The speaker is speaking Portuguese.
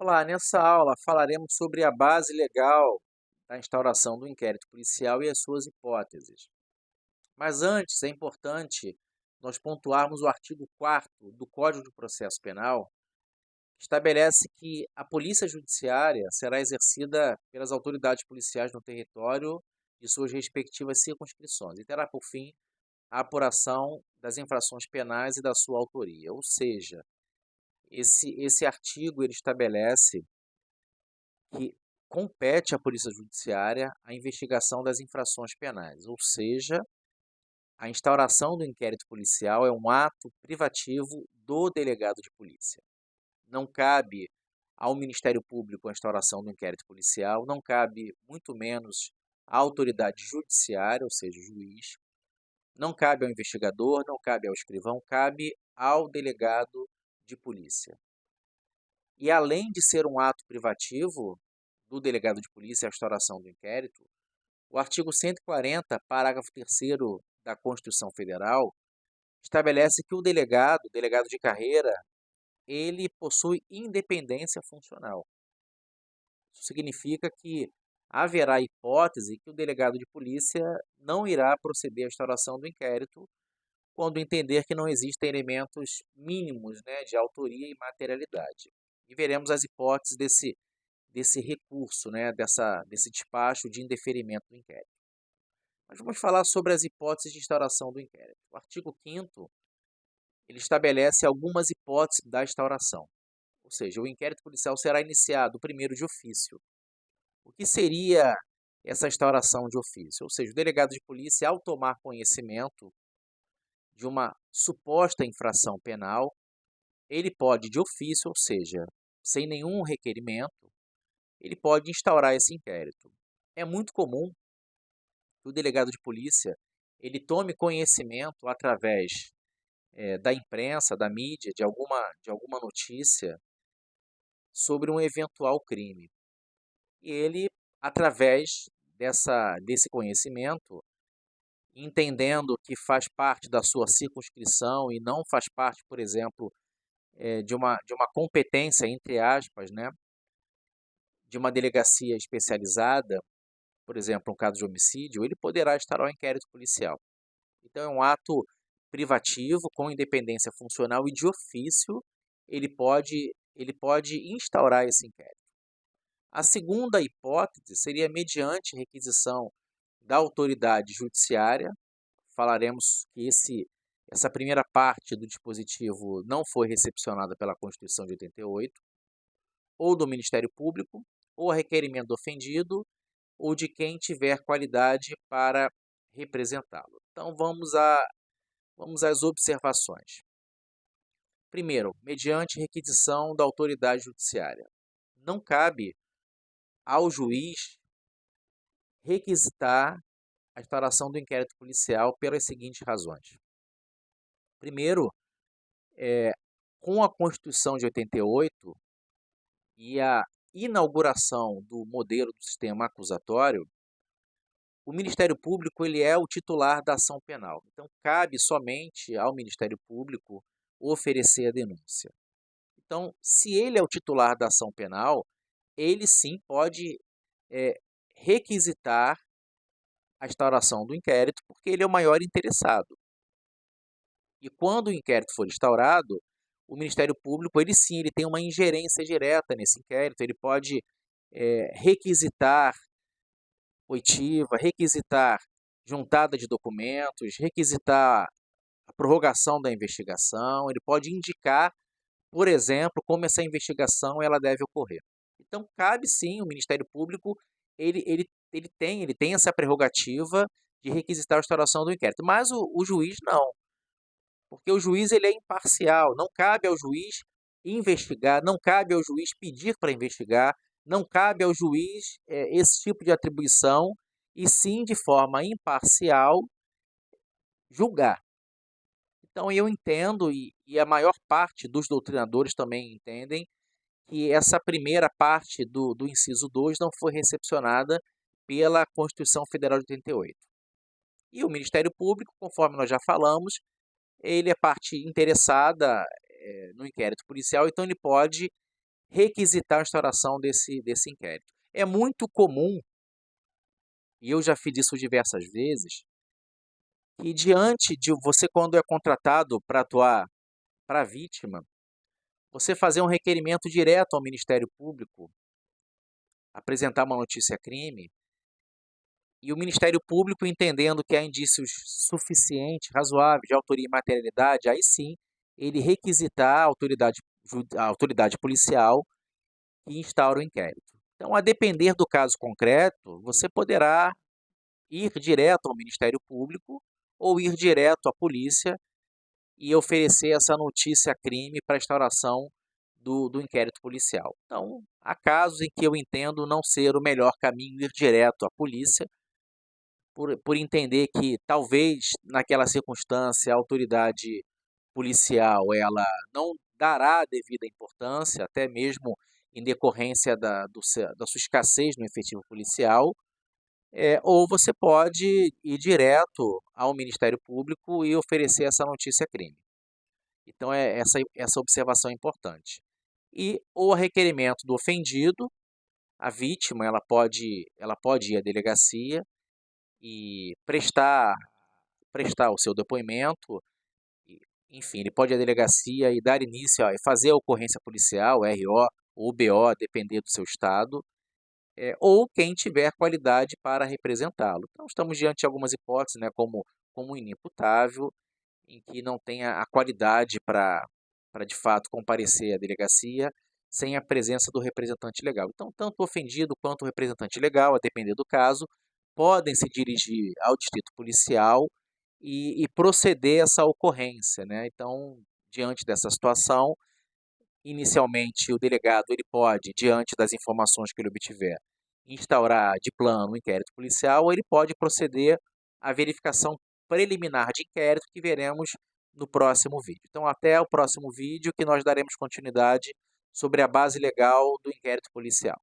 Olá, nessa aula falaremos sobre a base legal da instauração do inquérito policial e as suas hipóteses. Mas antes, é importante nós pontuarmos o artigo 4º do Código de Processo Penal, que estabelece que a polícia judiciária será exercida pelas autoridades policiais no território de suas respectivas circunscrições e terá por fim a apuração das infrações penais e da sua autoria. Ou seja, esse artigo ele estabelece que compete à Polícia Judiciária a investigação das infrações penais, ou seja, a instauração do inquérito policial é um ato privativo do delegado de polícia. Não cabe ao Ministério Público a instauração do inquérito policial, não cabe muito menos à autoridade judiciária, ou seja, o juiz, não cabe ao investigador, não cabe ao escrivão, cabe ao delegado de polícia. E além de ser um ato privativo do delegado de polícia a instauração do inquérito, o artigo 140, parágrafo 3º da Constituição Federal, estabelece que o delegado de carreira, ele possui independência funcional. Isso significa que haverá hipótese que o delegado de polícia não irá proceder à instauração do inquérito quando entender que não existem elementos mínimos, né, de autoria e materialidade. E veremos as hipóteses desse recurso, né, desse despacho de indeferimento do inquérito. Mas vamos falar sobre as hipóteses de instauração do inquérito. O artigo 5º ele estabelece algumas hipóteses da instauração. Ou seja, o inquérito policial será iniciado primeiro de ofício. O que seria essa instauração de ofício? Ou seja, o delegado de polícia, ao tomar conhecimento de uma suposta infração penal, ele pode, de ofício, ou seja, sem nenhum requerimento, ele pode instaurar esse inquérito. É muito comum que o delegado de polícia ele tome conhecimento através da imprensa, da mídia, de alguma notícia sobre um eventual crime. E ele, através desse conhecimento, entendendo que faz parte da sua circunscrição e não faz parte, por exemplo, de uma competência, entre aspas, né, de uma delegacia especializada, por exemplo, um caso de homicídio, ele poderá instaurar um inquérito policial. Então, é um ato privativo, com independência funcional e de ofício, ele pode instaurar esse inquérito. A segunda hipótese seria mediante requisição da autoridade judiciária. Falaremos que essa primeira parte do dispositivo não foi recepcionada pela Constituição de 88, ou do Ministério Público, ou a requerimento do ofendido, ou de quem tiver qualidade para representá-lo. Então, vamos às observações. Primeiro, mediante requisição da autoridade judiciária. Não cabe ao juiz requisitar a instauração do inquérito policial pelas seguintes razões. Primeiro, com a Constituição de 88 e a inauguração do modelo do sistema acusatório, o Ministério Público ele é o titular da ação penal. Então, cabe somente ao Ministério Público oferecer a denúncia. Então, se ele é o titular da ação penal, ele sim pode requisitar a instauração do inquérito, porque ele é o maior interessado. E quando o inquérito for instaurado, o Ministério Público, ele sim, ele tem uma ingerência direta nesse inquérito, ele pode requisitar oitiva, requisitar juntada de documentos, requisitar a prorrogação da investigação, ele pode indicar, por exemplo, como essa investigação ela deve ocorrer. Então, cabe sim o Ministério Público, ele tem essa prerrogativa de requisitar a instauração do inquérito, mas o juiz não, porque o juiz ele é imparcial, não cabe ao juiz investigar, não cabe ao juiz pedir para investigar, não cabe ao juiz esse tipo de atribuição, e sim, de forma imparcial, julgar. Então, eu entendo, e a maior parte dos doutrinadores também entendem, que essa primeira parte do inciso 2 não foi recepcionada pela Constituição Federal de 88. E o Ministério Público, conforme nós já falamos, ele é parte interessada no inquérito policial, então ele pode requisitar a instauração desse inquérito. É muito comum, e eu já fiz isso diversas vezes, que diante de você, quando é contratado para atuar para a vítima, você fazer um requerimento direto ao Ministério Público, apresentar uma notícia-crime, e o Ministério Público, entendendo que há indícios suficientes, razoáveis, de autoria e materialidade, aí sim, ele requisitar a autoridade policial que instaura o inquérito. Então, a depender do caso concreto, você poderá ir direto ao Ministério Público ou ir direto à polícia e oferecer essa notícia-crime para a instauração do inquérito policial. Então, há casos em que eu entendo não ser o melhor caminho ir direto à polícia, por entender que talvez naquela circunstância a autoridade policial ela não dará a devida importância, até mesmo em decorrência da sua escassez no efetivo policial, ou você pode ir direto ao Ministério Público e oferecer essa notícia-crime. Então, essa observação é importante. E ou a requerimento do ofendido, a vítima ela pode ir à delegacia e prestar o seu depoimento, enfim, ele pode ir à delegacia e dar início, e fazer a ocorrência policial, RO ou BO, depender do seu estado, ou quem tiver qualidade para representá-lo. Então, estamos diante de algumas hipóteses, né, como inimputável, em que não tenha a qualidade para de fato comparecer à delegacia sem a presença do representante legal. Então, tanto o ofendido quanto o representante legal, a depender do caso, podem se dirigir ao distrito policial e proceder a essa ocorrência, né? Então, diante dessa situação, inicialmente o delegado ele pode, diante das informações que ele obtiver, instaurar de plano um inquérito policial, ou ele pode proceder à verificação preliminar de inquérito que veremos no próximo vídeo. Então, até o próximo vídeo, que nós daremos continuidade sobre a base legal do inquérito policial.